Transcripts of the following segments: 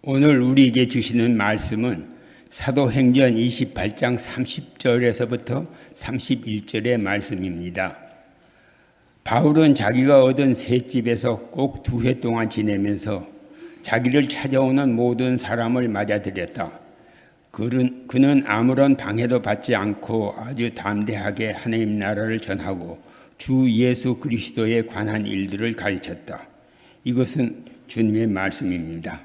오늘 우리에게 주시는 말씀은 사도행전 28장 30절에서부터 31절의 말씀입니다. 바울은 자기가 얻은 새 집에서 꼭 2회 동안 지내면서 자기를 찾아오는 모든 사람을 맞아들였다. 그는 아무런 방해도 받지 않고 아주 담대하게 하나님 나라를 전하고 주 예수 그리스도에 관한 일들을 가르쳤다. 이것은 주님의 말씀입니다.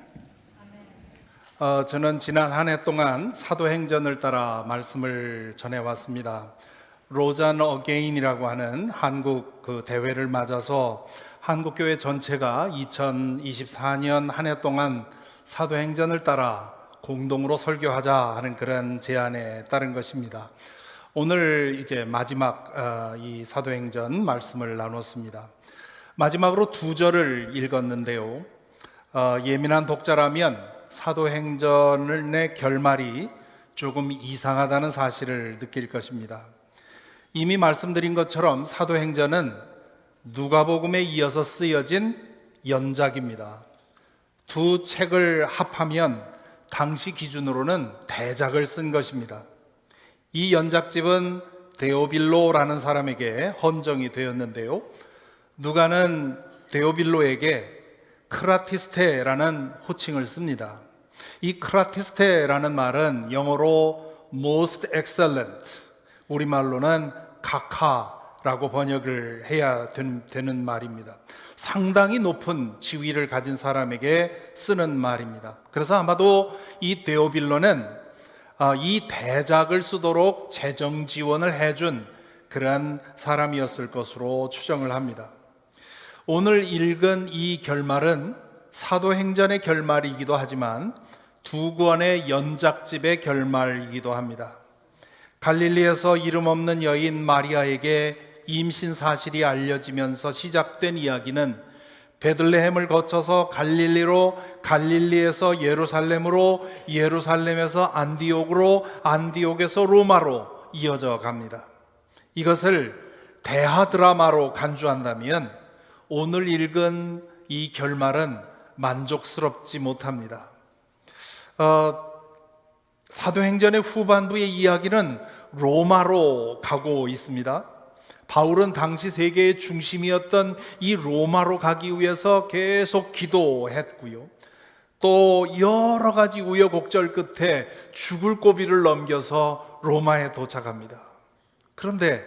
저는 지난 한 해 동안 사도행전을 따라 말씀을 전해왔습니다. 로잔 어게인이라고 하는 한국 대회를 맞아서 한국교회 전체가 2024년 한 해 동안 사도행전을 따라 공동으로 설교하자 하는 그런 제안에 따른 것입니다. 오늘 이제 마지막 이 사도행전 말씀을 나눴습니다. 마지막으로 2절을 읽었는데요. 예민한 독자라면 사도행전의 결말이 조금 이상하다는 사실을 느낄 것입니다. 이미 말씀드린 것처럼 사도행전은 누가복음에 이어서 쓰여진 연작입니다. 두 책을 합하면 당시 기준으로는 대작을 쓴 것입니다. 이 연작집은 데오빌로라는 사람에게 헌정이 되었는데요. 누가는 데오빌로에게 크라티스테라는 호칭을 씁니다. 이 크라티스테라는 말은 영어로 most excellent, 우리말로는 각하라고 번역을 해야 되는 말입니다. 상당히 높은 지위를 가진 사람에게 쓰는 말입니다. 그래서 아마도 이 데오빌로는 이 대작을 쓰도록 재정 지원을 해준 그런 사람이었을 것으로 추정을 합니다. 오늘 읽은 이 결말은 사도행전의 결말이기도 하지만 두 권의 연작집의 결말이기도 합니다. 갈릴리에서 이름 없는 여인 마리아에게 임신 사실이 알려지면서 시작된 이야기는 베들레헴을 거쳐서 갈릴리로, 갈릴리에서 예루살렘으로, 예루살렘에서 안디옥으로, 안디옥에서 로마로 이어져 갑니다. 이것을 대하 드라마로 간주한다면 오늘 읽은 이 결말은 만족스럽지 못합니다. 사도행전의 후반부의 이야기는 로마로 가고 있습니다. 바울은 당시 세계의 중심이었던 이 로마로 가기 위해서 계속 기도했고요. 또 여러 가지 우여곡절 끝에 죽을 고비를 넘겨서 로마에 도착합니다. 그런데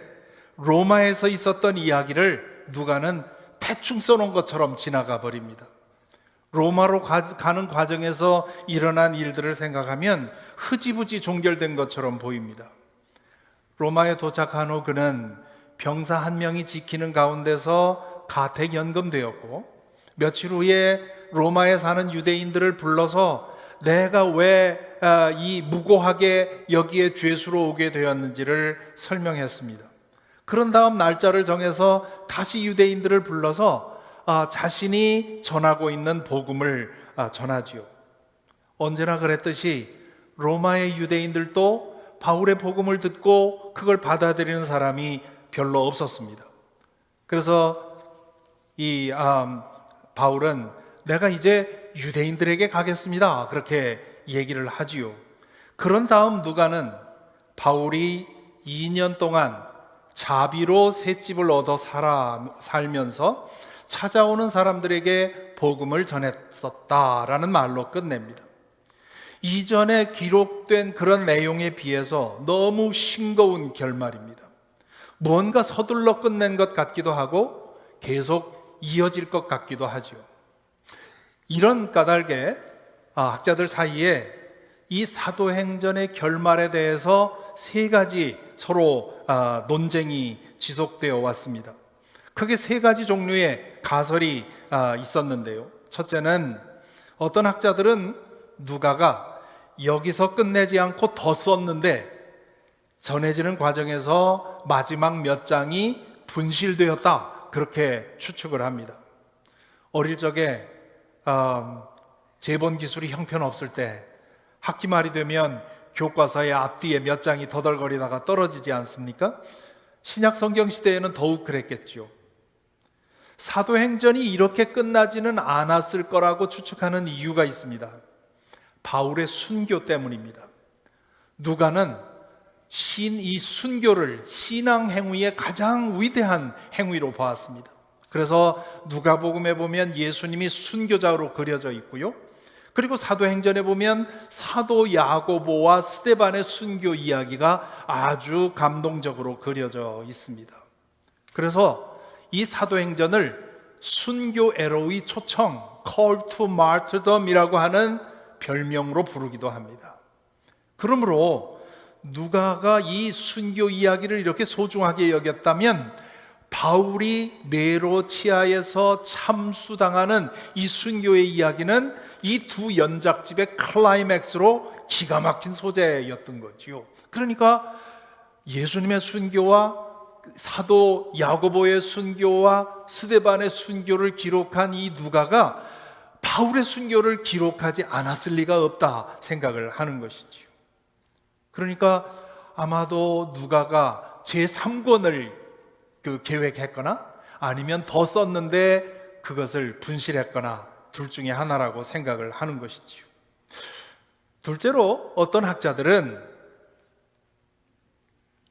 로마에서 있었던 이야기를 누가는 대충 써놓은 것처럼 지나가 버립니다. 로마로 가는 과정에서 일어난 일들을 생각하면 흐지부지 종결된 것처럼 보입니다. 로마에 도착한 후 그는 병사 한 명이 지키는 가운데서 가택연금되었고, 며칠 후에 로마에 사는 유대인들을 불러서 내가 왜 이 무고하게 여기에 죄수로 오게 되었는지를 설명했습니다. 그런 다음 날짜를 정해서 다시 유대인들을 불러서 자신이 전하고 있는 복음을 전하지요. 언제나 그랬듯이 로마의 유대인들도 바울의 복음을 듣고 그걸 받아들이는 사람이 별로 없었습니다. 그래서 이 바울은 내가 이제 유대인들에게 가겠습니다, 그렇게 얘기를 하지요. 그런 다음 누가는 바울이 2년 동안 자비로 새 집을 얻어 살면서 찾아오는 사람들에게 복음을 전했었다라는 말로 끝냅니다. 이전에 기록된 그런 내용에 비해서 너무 싱거운 결말입니다. 뭔가 서둘러 끝낸 것 같기도 하고 계속 이어질 것 같기도 하죠. 이런 까닭에 학자들 사이에 이 사도행전의 결말에 대해서 3가지 서로 논쟁이 지속되어 왔습니다. 크게 3가지 종류의 가설이 있었는데요. 첫째는 어떤 학자들은 누가가 여기서 끝내지 않고 더 썼는데 전해지는 과정에서 마지막 몇 장이 분실되었다, 그렇게 추측을 합니다. 어릴 적에 제본 기술이 형편없을 때 학기 말이 되면 교과서의 앞뒤에 몇 장이 더덜거리다가 떨어지지 않습니까? 신약 성경 시대에는 더욱 그랬겠죠. 사도행전이 이렇게 끝나지는 않았을 거라고 추측하는 이유가 있습니다. 바울의 순교 때문입니다. 누가는 이 순교를 신앙 행위의 가장 위대한 행위로 보았습니다. 그래서 누가복음에 보면 예수님이 순교자로 그려져 있고요. 그리고 사도행전에 보면 사도 야고보와 스데반의 순교 이야기가 아주 감동적으로 그려져 있습니다. 그래서 이 사도행전을 순교 에로의 초청, Call to Martyrdom이라고 하는 별명으로 부르기도 합니다. 그러므로 누가가 이 순교 이야기를 이렇게 소중하게 여겼다면 바울이 네로 치하에서 참수당하는 이 순교의 이야기는 이 두 연작집의 클라이맥스로 기가 막힌 소재였던 거지요. 그러니까 예수님의 순교와 사도 야고보의 순교와 스데반의 순교를 기록한 이 누가가 바울의 순교를 기록하지 않았을 리가 없다 생각을 하는 것이지요. 그러니까 아마도 누가가 제3권을 계획했거나 아니면 더 썼는데 그것을 분실했거나 둘 중에 하나라고 생각을 하는 것이지요. 둘째로 어떤 학자들은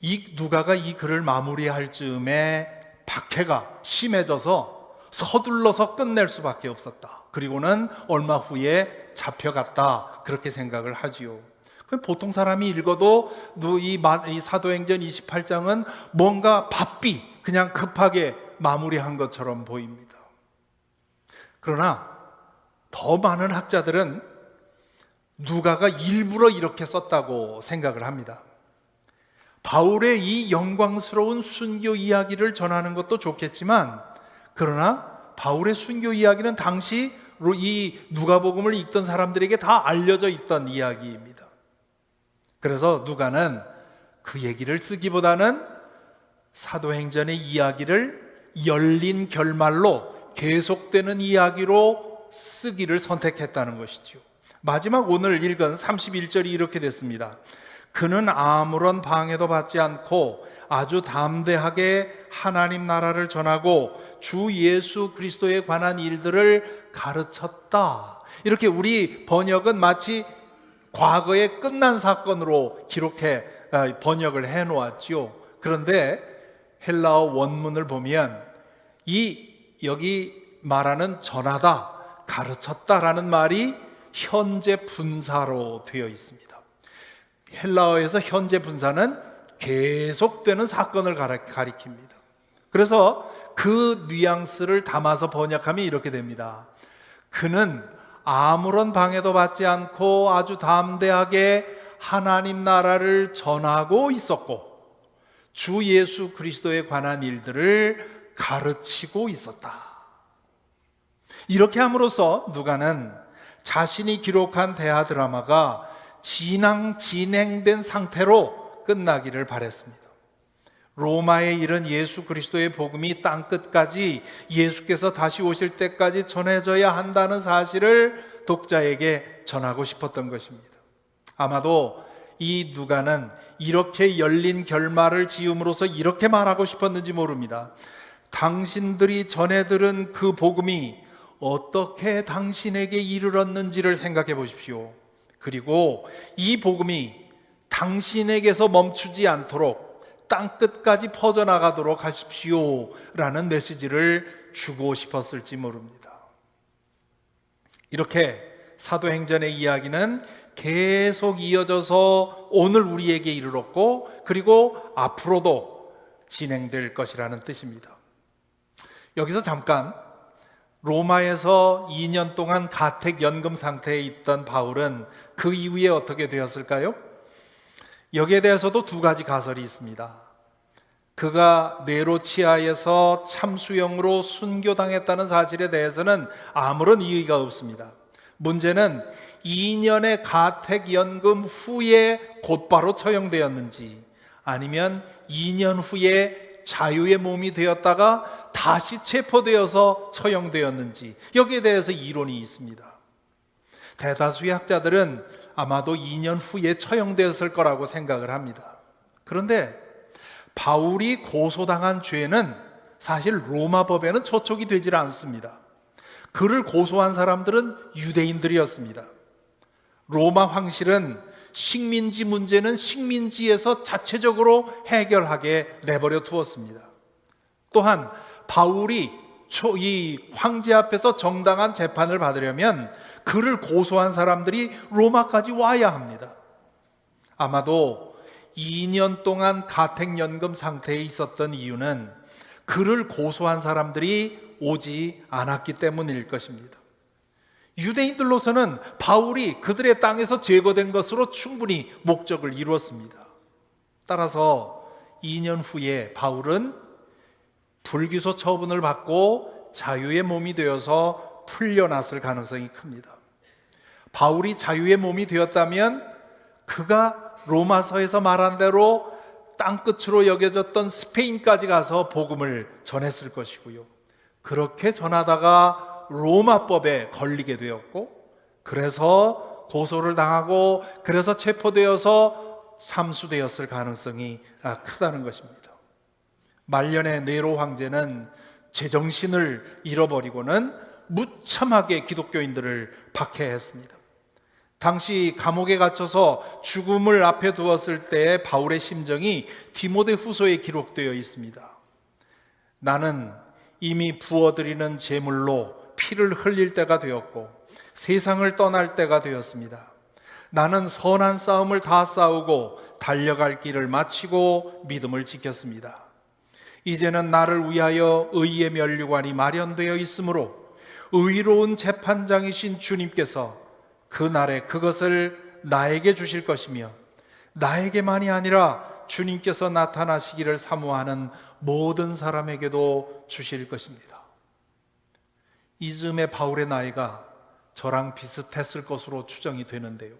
이 누가가 이 글을 마무리할 즈음에 박해가 심해져서 서둘러서 끝낼 수밖에 없었다. 그리고는 얼마 후에 잡혀갔다. 그렇게 생각을 하지요. 보통 사람이 읽어도 이 사도행전 28장은 뭔가 바삐 그냥 급하게 마무리한 것처럼 보입니다. 그러나 더 많은 학자들은 누가가 일부러 이렇게 썼다고 생각을 합니다. 바울의 이 영광스러운 순교 이야기를 전하는 것도 좋겠지만 그러나 바울의 순교 이야기는 당시 이 누가복음을 읽던 사람들에게 다 알려져 있던 이야기입니다. 그래서 누가는 그 얘기를 쓰기보다는 사도행전의 이야기를 열린 결말로 계속되는 이야기로 쓰기를 선택했다는 것이죠. 마지막 오늘 읽은 31절이 이렇게 됐습니다. 그는 아무런 방해도 받지 않고 아주 담대하게 하나님 나라를 전하고 주 예수 그리스도에 관한 일들을 가르쳤다. 이렇게 우리 번역은 마치 과거에 끝난 사건으로 번역을 해놓았지요. 그런데 헬라어 원문을 보면 여기 말하는 전하다, 가르쳤다라는 말이 현재 분사로 되어 있습니다. 헬라어에서 현재 분사는 계속되는 사건을 가리킵니다. 그래서 그 뉘앙스를 담아서 번역하면 이렇게 됩니다. 그는 아무런 방해도 받지 않고 아주 담대하게 하나님 나라를 전하고 있었고 주 예수 그리스도에 관한 일들을 가르치고 있었다. 이렇게 함으로써 누가는 자신이 기록한 대하 드라마가 진행된 상태로 끝나기를 바랬습니다. 로마에 이른 예수 그리스도의 복음이 땅끝까지 예수께서 다시 오실 때까지 전해져야 한다는 사실을 독자에게 전하고 싶었던 것입니다. 아마도 이 누가는 이렇게 열린 결말을 지음으로써 이렇게 말하고 싶었는지 모릅니다. 당신들이 전해 들은 그 복음이 어떻게 당신에게 이르렀는지를 생각해 보십시오. 그리고 이 복음이 당신에게서 멈추지 않도록 땅끝까지 퍼져나가도록 하십시오 라는 메시지를 주고 싶었을지 모릅니다. 이렇게 사도행전의 이야기는 계속 이어져서 오늘 우리에게 이르렀고 그리고 앞으로도 진행될 것이라는 뜻입니다. 여기서 잠깐 로마에서 2년 동안 가택연금 상태에 있던 바울은 그 이후에 어떻게 되었을까요? 여기에 대해서도 두 가지 가설이 있습니다. 그가 네로 치하에서 참수형으로 순교당했다는 사실에 대해서는 아무런 이의가 없습니다. 문제는 2년의 가택연금 후에 곧바로 처형되었는지 아니면 2년 후에 자유의 몸이 되었다가 다시 체포되어서 처형되었는지 여기에 대해서 이론이 있습니다. 대다수의 학자들은 아마도 2년 후에 처형되었을 거라고 생각을 합니다. 그런데 바울이 고소당한 죄는 사실 로마 법에는 저촉이 되질 않습니다. 그를 고소한 사람들은 유대인들이었습니다. 로마 황실은 식민지 문제는 식민지에서 자체적으로 해결하게 내버려 두었습니다. 또한 바울이 이 황제 앞에서 정당한 재판을 받으려면 그를 고소한 사람들이 로마까지 와야 합니다. 아마도 2년 동안 가택연금 상태에 있었던 이유는 그를 고소한 사람들이 오지 않았기 때문일 것입니다. 유대인들로서는 바울이 그들의 땅에서 제거된 것으로 충분히 목적을 이루었습니다. 따라서 2년 후에 바울은 불기소 처분을 받고 자유의 몸이 되어서 풀려났을 가능성이 큽니다. 바울이 자유의 몸이 되었다면 그가 로마서에서 말한 대로 땅끝으로 여겨졌던 스페인까지 가서 복음을 전했을 것이고요. 그렇게 전하다가 로마법에 걸리게 되었고, 그래서 고소를 당하고 그래서 체포되어서 삼수되었을 가능성이 크다는 것입니다. 말년의 네로 황제는 제정신을 잃어버리고는 무참하게 기독교인들을 박해했습니다. 당시 감옥에 갇혀서 죽음을 앞에 두었을 때의 바울의 심정이 디모데 후서에 기록되어 있습니다. 나는 이미 부어드리는 제물로 피를 흘릴 때가 되었고 세상을 떠날 때가 되었습니다. 나는 선한 싸움을 다 싸우고 달려갈 길을 마치고 믿음을 지켰습니다. 이제는 나를 위하여 의의 면류관이 마련되어 있으므로 의로운 재판장이신 주님께서 그날에 그것을 나에게 주실 것이며 나에게만이 아니라 주님께서 나타나시기를 사모하는 모든 사람에게도 주실 것입니다. 이즈음의 바울의 나이가 저랑 비슷했을 것으로 추정이 되는데요,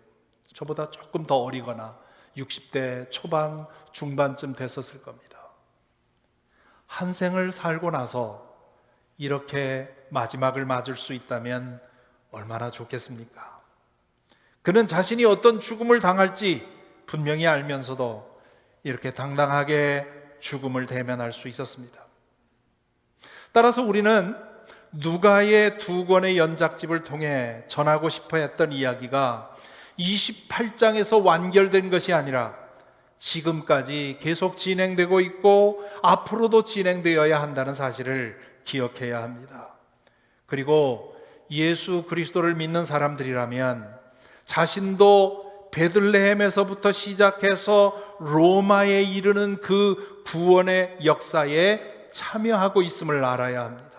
저보다 조금 더 어리거나 60대 초반 중반쯤 됐었을 겁니다. 한 생을 살고 나서 이렇게 마지막을 맞을 수 있다면 얼마나 좋겠습니까? 그는 자신이 어떤 죽음을 당할지 분명히 알면서도 이렇게 당당하게 죽음을 대면할 수 있었습니다. 따라서 우리는 누가의 2권의 연작집을 통해 전하고 싶어 했던 이야기가 28장에서 완결된 것이 아니라 지금까지 계속 진행되고 있고 앞으로도 진행되어야 한다는 사실을 기억해야 합니다. 그리고 예수 그리스도를 믿는 사람들이라면 자신도 베들레헴에서부터 시작해서 로마에 이르는 그 구원의 역사에 참여하고 있음을 알아야 합니다.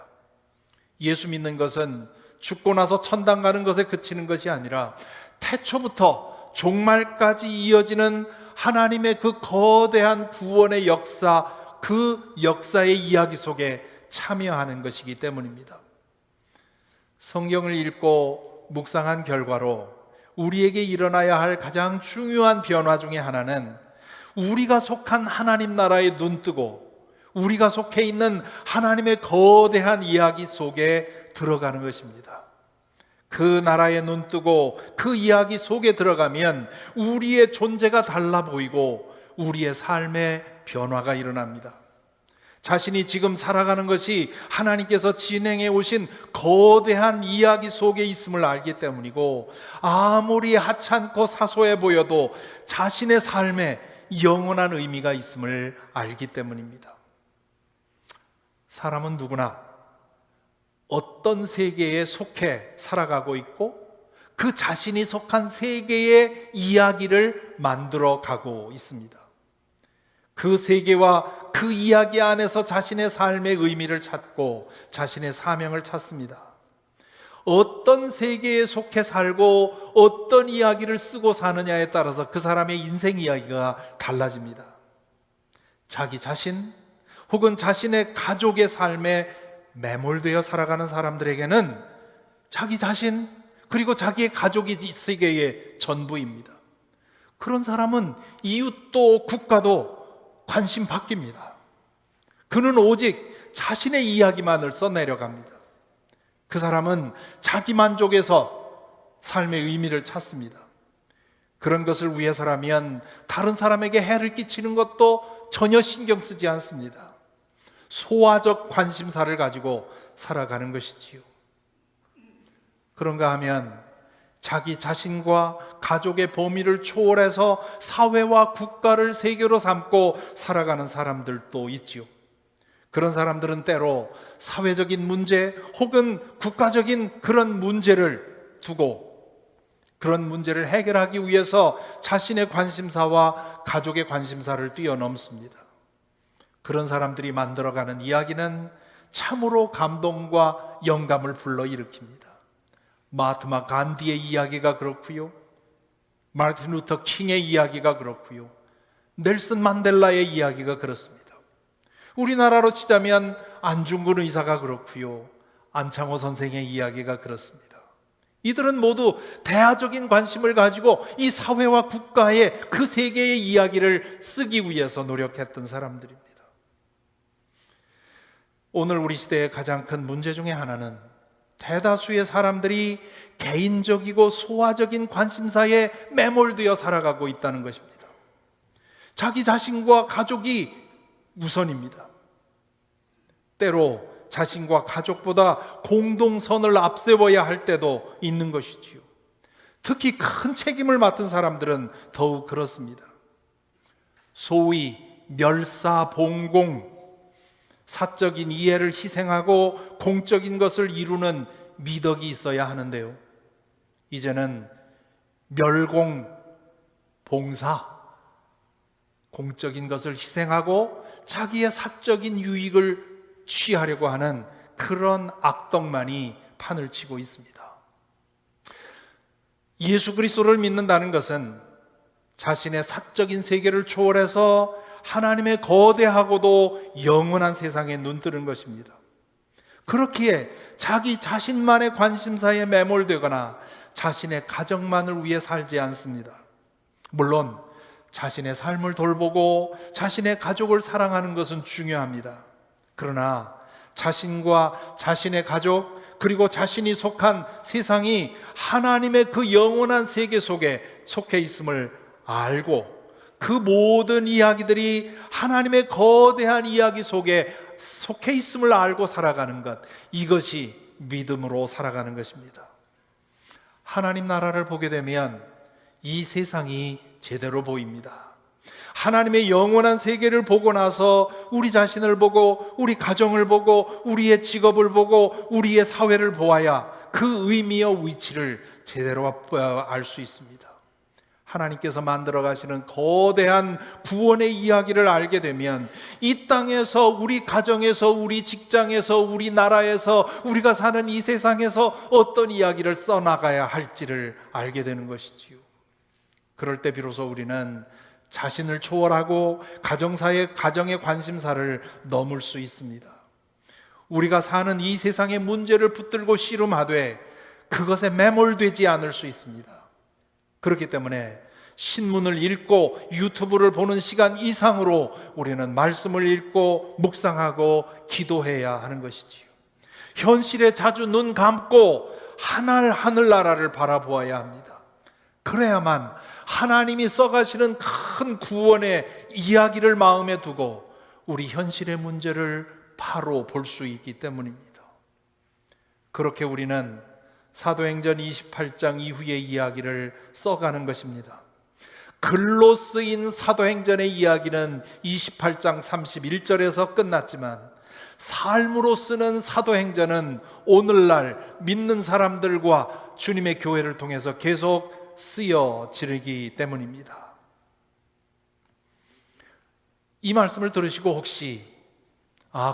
예수 믿는 것은 죽고 나서 천당 가는 것에 그치는 것이 아니라 태초부터 종말까지 이어지는 하나님의 그 거대한 구원의 역사, 그 역사의 이야기 속에 참여하는 것이기 때문입니다. 성경을 읽고 묵상한 결과로 우리에게 일어나야 할 가장 중요한 변화 중에 하나는 우리가 속한 하나님 나라에 눈뜨고 우리가 속해 있는 하나님의 거대한 이야기 속에 들어가는 것입니다. 그 나라에 눈뜨고 그 이야기 속에 들어가면 우리의 존재가 달라 보이고 우리의 삶의 변화가 일어납니다. 자신이 지금 살아가는 것이 하나님께서 진행해 오신 거대한 이야기 속에 있음을 알기 때문이고, 아무리 하찮고 사소해 보여도 자신의 삶에 영원한 의미가 있음을 알기 때문입니다. 사람은 누구나 어떤 세계에 속해 살아가고 있고 그 자신이 속한 세계의 이야기를 만들어 가고 있습니다. 그 세계와 그 이야기 안에서 자신의 삶의 의미를 찾고 자신의 사명을 찾습니다. 어떤 세계에 속해 살고 어떤 이야기를 쓰고 사느냐에 따라서 그 사람의 인생 이야기가 달라집니다. 자기 자신 혹은 자신의 가족의 삶에 매몰되어 살아가는 사람들에게는 자기 자신 그리고 자기의 가족이 이 세계의 전부입니다. 그런 사람은 이웃도 국가도 관심 바뀝니다. 그는 오직 자신의 이야기만을 써내려갑니다. 그 사람은 자기 만족에서 삶의 의미를 찾습니다. 그런 것을 위해서라면 다른 사람에게 해를 끼치는 것도 전혀 신경 쓰지 않습니다. 소화적 관심사를 가지고 살아가는 것이지요. 그런가 하면 자기 자신과 가족의 범위를 초월해서 사회와 국가를 세계로 삼고 살아가는 사람들도 있지요. 그런 사람들은 때로 사회적인 문제 혹은 국가적인 그런 문제를 두고 그런 문제를 해결하기 위해서 자신의 관심사와 가족의 관심사를 뛰어넘습니다. 그런 사람들이 만들어가는 이야기는 참으로 감동과 영감을 불러일으킵니다. 마하트마 간디의 이야기가 그렇고요, 마르틴 루터 킹의 이야기가 그렇고요, 넬슨 만델라의 이야기가 그렇습니다. 우리나라로 치자면 안중근 의사가 그렇고요, 안창호 선생의 이야기가 그렇습니다. 이들은 모두 대화적인 관심을 가지고 이 사회와 국가의 그 세계의 이야기를 쓰기 위해서 노력했던 사람들입니다. 오늘 우리 시대의 가장 큰 문제 중에 하나는 대다수의 사람들이 개인적이고 소화적인 관심사에 매몰되어 살아가고 있다는 것입니다. 자기 자신과 가족이 우선입니다. 때로 자신과 가족보다 공동선을 앞세워야 할 때도 있는 것이지요. 특히 큰 책임을 맡은 사람들은 더욱 그렇습니다. 소위 멸사봉공, 사적인 이해를 희생하고 공적인 것을 이루는 미덕이 있어야 하는데요, 이제는 멸공봉사, 공적인 것을 희생하고 자기의 사적인 유익을 취하려고 하는 그런 악덕만이 판을 치고 있습니다. 예수 그리스도를 믿는다는 것은 자신의 사적인 세계를 초월해서 하나님의 거대하고도 영원한 세상에 눈뜨는 것입니다. 그렇기에 자기 자신만의 관심사에 매몰되거나 자신의 가정만을 위해 살지 않습니다. 물론 자신의 삶을 돌보고 자신의 가족을 사랑하는 것은 중요합니다. 그러나 자신과 자신의 가족, 그리고 자신이 속한 세상이 하나님의 그 영원한 세계 속에 속해 있음을 알고 그 모든 이야기들이 하나님의 거대한 이야기 속에 속해 있음을 알고 살아가는 것, 이것이 믿음으로 살아가는 것입니다. 하나님 나라를 보게 되면 이 세상이 제대로 보입니다. 하나님의 영원한 세계를 보고 나서 우리 자신을 보고 우리 가정을 보고 우리의 직업을 보고 우리의 사회를 보아야 그 의미와 위치를 제대로 알 수 있습니다. 하나님께서 만들어 가시는 거대한 구원의 이야기를 알게 되면 이 땅에서, 우리 가정에서, 우리 직장에서, 우리 나라에서, 우리가 사는 이 세상에서 어떤 이야기를 써나가야 할지를 알게 되는 것이지요. 그럴 때 비로소 우리는 자신을 초월하고 가정의 관심사를 넘을 수 있습니다. 우리가 사는 이 세상의 문제를 붙들고 씨름하되 그것에 매몰되지 않을 수 있습니다. 그렇기 때문에 신문을 읽고 유튜브를 보는 시간 이상으로 우리는 말씀을 읽고 묵상하고 기도해야 하는 것이지요. 현실에 자주 눈 감고 하늘나라를 바라보아야 합니다. 그래야만 하나님이 써가시는 큰 구원의 이야기를 마음에 두고 우리 현실의 문제를 바로 볼 수 있기 때문입니다. 그렇게 우리는 사도행전 28장 이후의 이야기를 써가는 것입니다. 글로 쓰인 사도행전의 이야기는 28장 31절에서 끝났지만 삶으로 쓰는 사도행전은 오늘날 믿는 사람들과 주님의 교회를 통해서 계속 쓰여지기 때문입니다. 이 말씀을 들으시고 혹시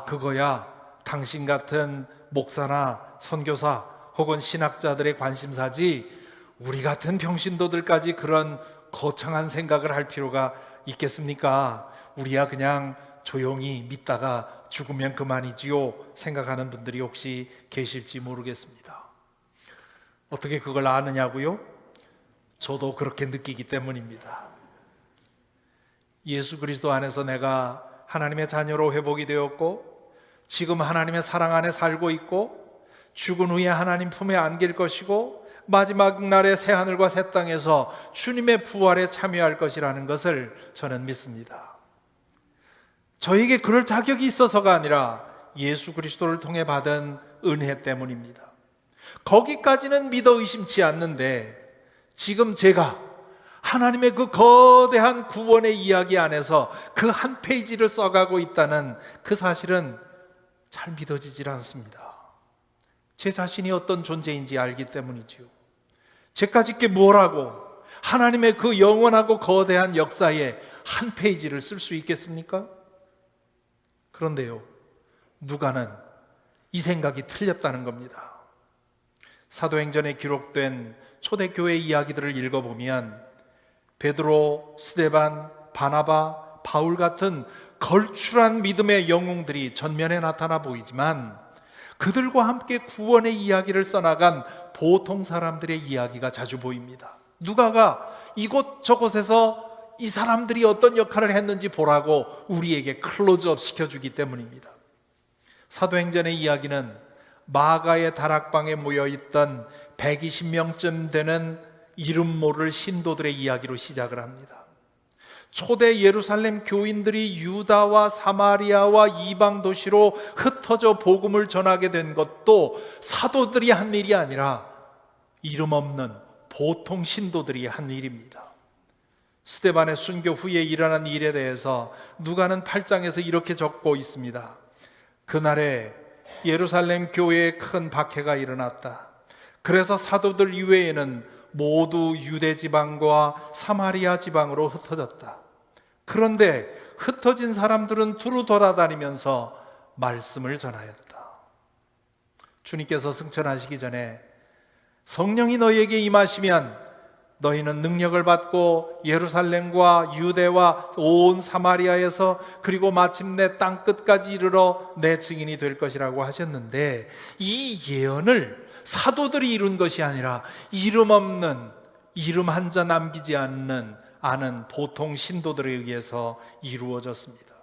그거야 당신 같은 목사나 선교사 혹은 신학자들의 관심사지 우리 같은 평신도들까지 그런 거창한 생각을 할 필요가 있겠습니까? 우리야 그냥 조용히 믿다가 죽으면 그만이지요 생각하는 분들이 혹시 계실지 모르겠습니다. 어떻게 그걸 아느냐고요? 저도 그렇게 느끼기 때문입니다. 예수 그리스도 안에서 내가 하나님의 자녀로 회복이 되었고 지금 하나님의 사랑 안에 살고 있고 죽은 후에 하나님 품에 안길 것이고 마지막 날에 새하늘과 새 땅에서 주님의 부활에 참여할 것이라는 것을 저는 믿습니다. 저에게 그럴 자격이 있어서가 아니라 예수 그리스도를 통해 받은 은혜 때문입니다. 거기까지는 믿어 의심치 않는데 지금 제가 하나님의 그 거대한 구원의 이야기 안에서 그 한 페이지를 써가고 있다는 그 사실은 잘 믿어지질 않습니다. 제 자신이 어떤 존재인지 알기 때문이지요. 제까짓게 뭘 하고 하나님의 그 영원하고 거대한 역사에 한 페이지를 쓸 수 있겠습니까? 그런데요, 누가는 이 생각이 틀렸다는 겁니다. 사도행전에 기록된 초대교회 이야기들을 읽어보면 베드로, 스데반, 바나바, 바울 같은 걸출한 믿음의 영웅들이 전면에 나타나 보이지만 그들과 함께 구원의 이야기를 써나간 보통 사람들의 이야기가 자주 보입니다. 누가가 이곳저곳에서 이 사람들이 어떤 역할을 했는지 보라고 우리에게 클로즈업 시켜주기 때문입니다. 사도행전의 이야기는 마가의 다락방에 모여있던 120명쯤 되는 이름 모를 신도들의 이야기로 시작을 합니다. 초대 예루살렘 교인들이 유다와 사마리아와 이방 도시로 흩어져 복음을 전하게 된 것도 사도들이 한 일이 아니라 이름 없는 보통 신도들이 한 일입니다. 스데반의 순교 후에 일어난 일에 대해서 누가는 8장에서 이렇게 적고 있습니다. 그날에 예루살렘 교회에 큰 박해가 일어났다. 그래서 사도들 이외에는 모두 유대 지방과 사마리아 지방으로 흩어졌다. 그런데 흩어진 사람들은 두루 돌아다니면서 말씀을 전하였다. 주님께서 승천하시기 전에 성령이 너희에게 임하시면 너희는 능력을 받고 예루살렘과 유대와 온 사마리아에서 그리고 마침내 땅 끝까지 이르러 내 증인이 될 것이라고 하셨는데, 이 예언을 사도들이 이룬 것이 아니라 이름 없는, 이름 한자 남기지 않는 아는 보통 신도들에 의해서 이루어졌습니다.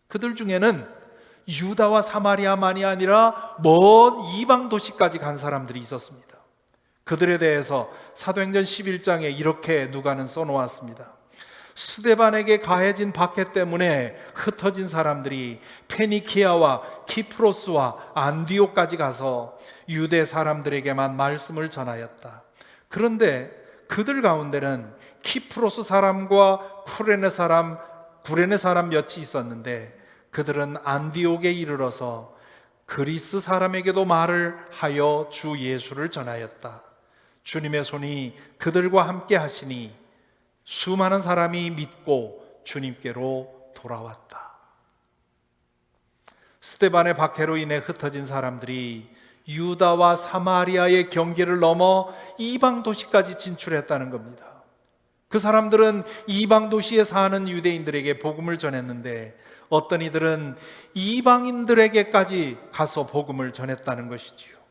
그들 중에는 유다와 사마리아만이 아니라 먼 이방 도시까지 간 사람들이 있었습니다. 그들에 대해서 사도행전 11장에 이렇게 누가는 써놓았습니다. 스데반에게 가해진 박해 때문에 흩어진 사람들이 페니키아와 키프로스와 안디오까지 가서 유대 사람들에게만 말씀을 전하였다. 그런데 그들 가운데는 키프로스 사람과 구레네 사람 몇이 있었는데 그들은 안디옥에 이르러서 그리스 사람에게도 말을 하여 주 예수를 전하였다. 주님의 손이 그들과 함께 하시니 수많은 사람이 믿고 주님께로 돌아왔다. 스데반의 박해로 인해 흩어진 사람들이 유다와 사마리아의 경계를 넘어 이방 도시까지 진출했다는 겁니다. 그 사람들은 이방 도시에 사는 유대인들에게 복음을 전했는데 어떤 이들은 이방인들에게까지 가서 복음을 전했다는 것이지요.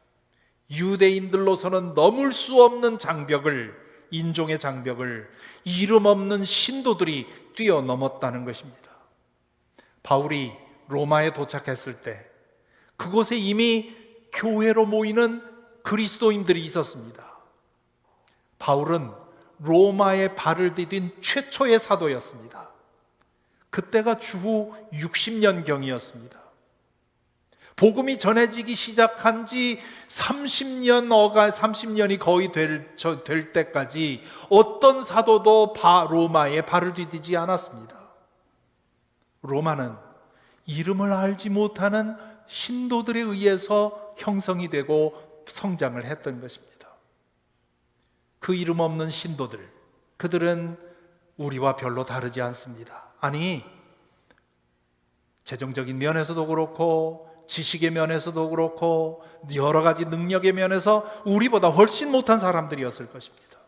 유대인들로서는 넘을 수 없는 장벽을, 인종의 장벽을 이름 없는 신도들이 뛰어넘었다는 것입니다. 바울이 로마에 도착했을 때 그곳에 이미 교회로 모이는 그리스도인들이 있었습니다. 바울은 로마에 발을 디딘 최초의 사도였습니다. 그때가 주후 60년경이었습니다. 복음이 전해지기 시작한 지 30년이 거의 될 때까지 어떤 사도도 로마에 발을 디디지 않았습니다. 로마는 이름을 알지 못하는 신도들에 의해서 형성이 되고 성장을 했던 것입니다. 그 이름 없는 신도들, 그들은 우리와 별로 다르지 않습니다. 아니, 재정적인 면에서도 그렇고 지식의 면에서도 그렇고 여러 가지 능력의 면에서 우리보다 훨씬 못한 사람들이었을 것입니다.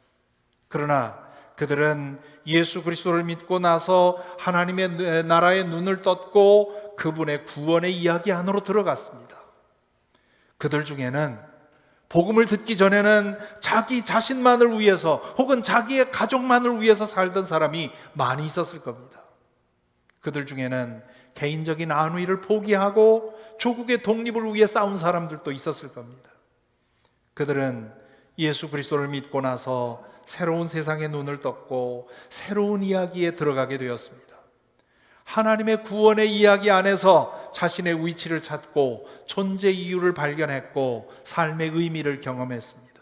그러나 그들은 예수 그리스도를 믿고 나서 하나님의 나라의 눈을 떴고 그분의 구원의 이야기 안으로 들어갔습니다. 그들 중에는 복음을 듣기 전에는 자기 자신만을 위해서 혹은 자기의 가족만을 위해서 살던 사람이 많이 있었을 겁니다. 그들 중에는 개인적인 안위를 포기하고 조국의 독립을 위해 싸운 사람들도 있었을 겁니다. 그들은 예수 그리스도를 믿고 나서 새로운 세상의 눈을 떴고 새로운 이야기에 들어가게 되었습니다. 하나님의 구원의 이야기 안에서 자신의 위치를 찾고 존재 이유를 발견했고 삶의 의미를 경험했습니다.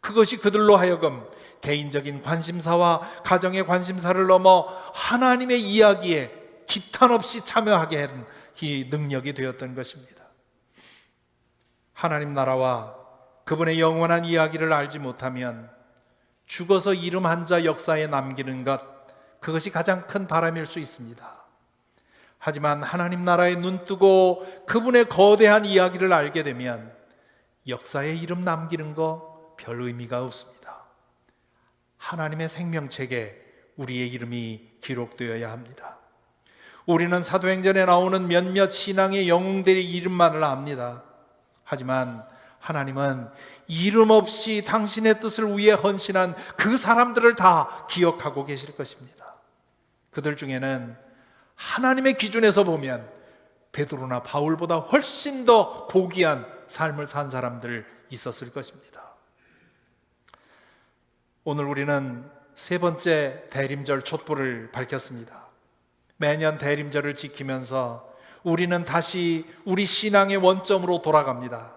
그것이 그들로 하여금 개인적인 관심사와 가정의 관심사를 넘어 하나님의 이야기에 기탄 없이 참여하게 한 이 능력이 되었던 것입니다. 하나님 나라와 그분의 영원한 이야기를 알지 못하면 죽어서 이름 한자 역사에 남기는 것, 그것이 가장 큰 바람일 수 있습니다. 하지만 하나님 나라에 눈뜨고 그분의 거대한 이야기를 알게 되면 역사에 이름 남기는 거 별 의미가 없습니다. 하나님의 생명책에 우리의 이름이 기록되어야 합니다. 우리는 사도행전에 나오는 몇몇 신앙의 영웅들의 이름만을 압니다. 하지만 하나님은 이름 없이 당신의 뜻을 위해 헌신한 그 사람들을 다 기억하고 계실 것입니다. 그들 중에는 하나님의 기준에서 보면 베드로나 바울보다 훨씬 더 고귀한 삶을 산 사람들 있었을 것입니다. 오늘 우리는 세 번째 대림절 촛불을 밝혔습니다. 매년 대림절을 지키면서 우리는 다시 우리 신앙의 원점으로 돌아갑니다.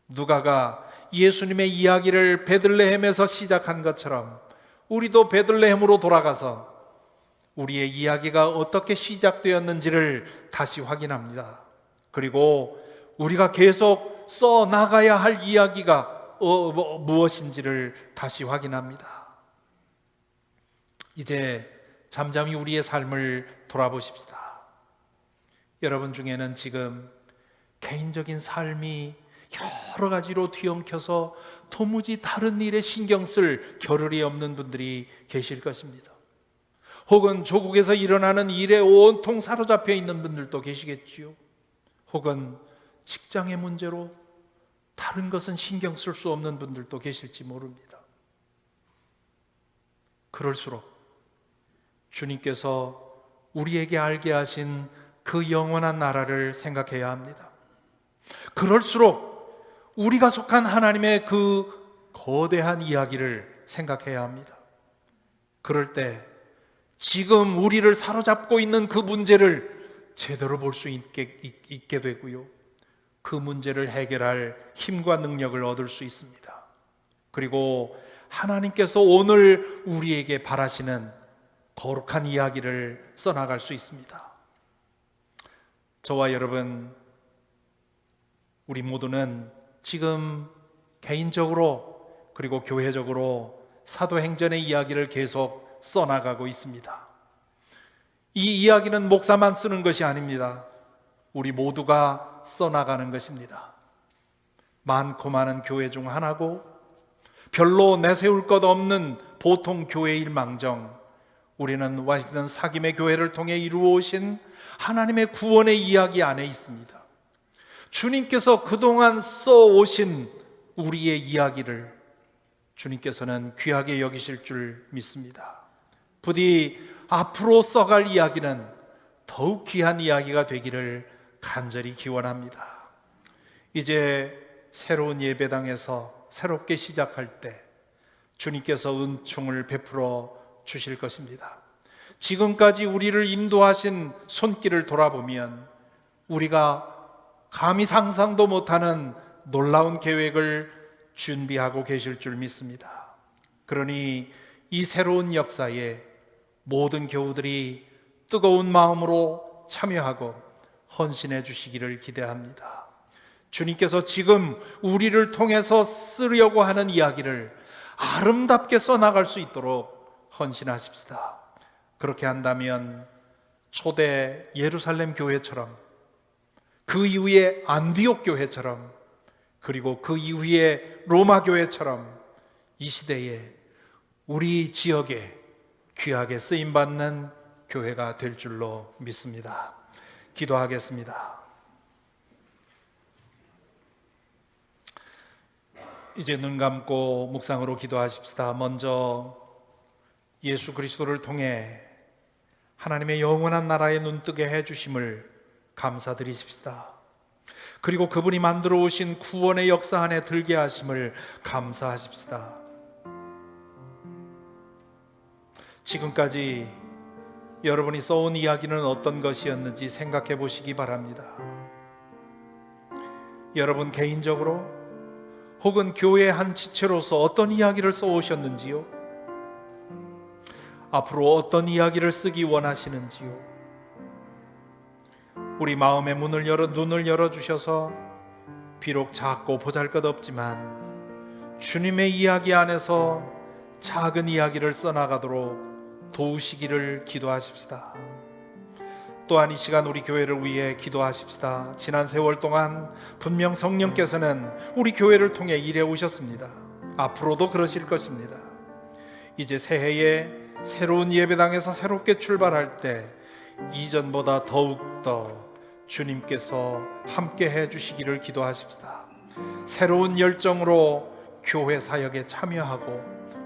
누가가 예수님의 이야기를 베들레헴에서 시작한 것처럼 우리도 베들레헴으로 돌아가서 우리의 이야기가 어떻게 시작되었는지를 다시 확인합니다. 그리고 우리가 계속 써나가야 할 이야기가 무엇인지를 다시 확인합니다. 이제 잠잠히 우리의 삶을 돌아보십시다. 여러분 중에는 지금 개인적인 삶이 여러 가지로 뒤엉켜서 도무지 다른 일에 신경 쓸 겨를이 없는 분들이 계실 것입니다. 혹은 조국에서 일어나는 일에 온통 사로잡혀 있는 분들도 계시겠지요. 혹은 직장의 문제로 다른 것은 신경 쓸 수 없는 분들도 계실지 모릅니다. 그럴수록 주님께서 우리에게 알게 하신 그 영원한 나라를 생각해야 합니다. 그럴수록 우리가 속한 하나님의 그 거대한 이야기를 생각해야 합니다. 그럴 때 지금 우리를 사로잡고 있는 그 문제를 제대로 볼 수 있게 되고요, 그 문제를 해결할 힘과 능력을 얻을 수 있습니다. 그리고 하나님께서 오늘 우리에게 바라시는 거룩한 이야기를 써나갈 수 있습니다. 저와 여러분, 우리 모두는 지금 개인적으로 그리고 교회적으로 사도행전의 이야기를 계속 써나가고 있습니다. 이 이야기는 목사만 쓰는 것이 아닙니다. 우리 모두가 써나가는 것입니다. 많고 많은 교회 중 하나고 별로 내세울 것 없는 보통 교회일 망정, 우리는 워싱턴 사김의 교회를 통해 이루어오신 하나님의 구원의 이야기 안에 있습니다. 주님께서 그동안 써오신 우리의 이야기를 주님께서는 귀하게 여기실 줄 믿습니다. 부디 앞으로 써갈 이야기는 더욱 귀한 이야기가 되기를 간절히 기원합니다. 이제 새로운 예배당에서 새롭게 시작할 때 주님께서 은총을 베풀어 주실 것입니다. 지금까지 우리를 인도하신 손길을 돌아보면 우리가 감히 상상도 못하는 놀라운 계획을 준비하고 계실 줄 믿습니다. 그러니 이 새로운 역사에 모든 교우들이 뜨거운 마음으로 참여하고 헌신해 주시기를 기대합니다. 주님께서 지금 우리를 통해서 쓰려고 하는 이야기를 아름답게 써나갈 수 있도록 헌신하십시다. 그렇게 한다면 초대 예루살렘 교회처럼, 그 이후에 안디옥 교회처럼, 그리고 그 이후에 로마 교회처럼 이 시대에 우리 지역에 귀하게 쓰임받는 교회가 될 줄로 믿습니다. 기도하겠습니다. 이제 눈 감고 묵상으로 기도하십시다. 먼저 예수 그리스도를 통해 하나님의 영원한 나라에 눈뜨게 해주심을 감사드리십시다. 그리고 그분이 만들어 오신 구원의 역사 안에 들게 하심을 감사하십시다. 지금까지 여러분이 써온 이야기는 어떤 것이었는지 생각해 보시기 바랍니다. 여러분 개인적으로 혹은 교회의 한 지체로서 어떤 이야기를 써오셨는지요? 앞으로 어떤 이야기를 쓰기 원하시는지요? 우리 마음의 눈을 열어주셔서 비록 작고 보잘것없지만 주님의 이야기 안에서 작은 이야기를 써나가도록 도우시기를 기도하십시다. 또한 이 시간 우리 교회를 위해 기도하십시다. 지난 세월 동안 분명 성령께서는 우리 교회를 통해 일해 오셨습니다. 앞으로도 그러실 것입니다. 이제 새해에 새로운 예배당에서 새롭게 출발할 때 이전보다 더욱더 주님께서 함께 해주시기를 기도하십시다. 새로운 열정으로 교회 사역에 참여하고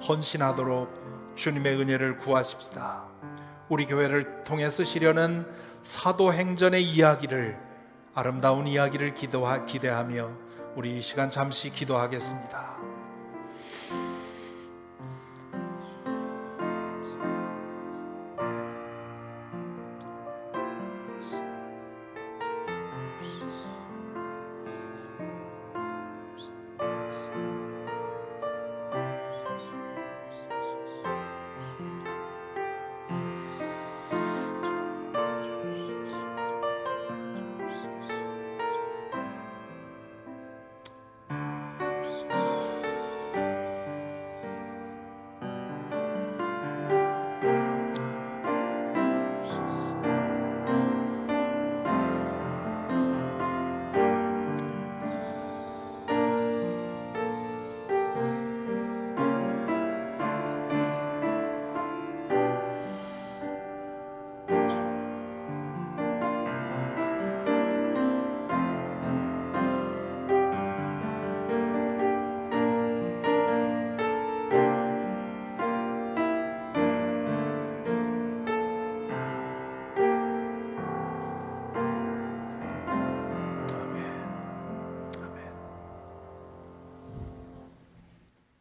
헌신하도록 주님의 은혜를 구하십시다. 우리 교회를 통해 쓰시려는 사도행전의 이야기를, 아름다운 이야기를 기대하며 우리 이 시간 잠시 기도하겠습니다.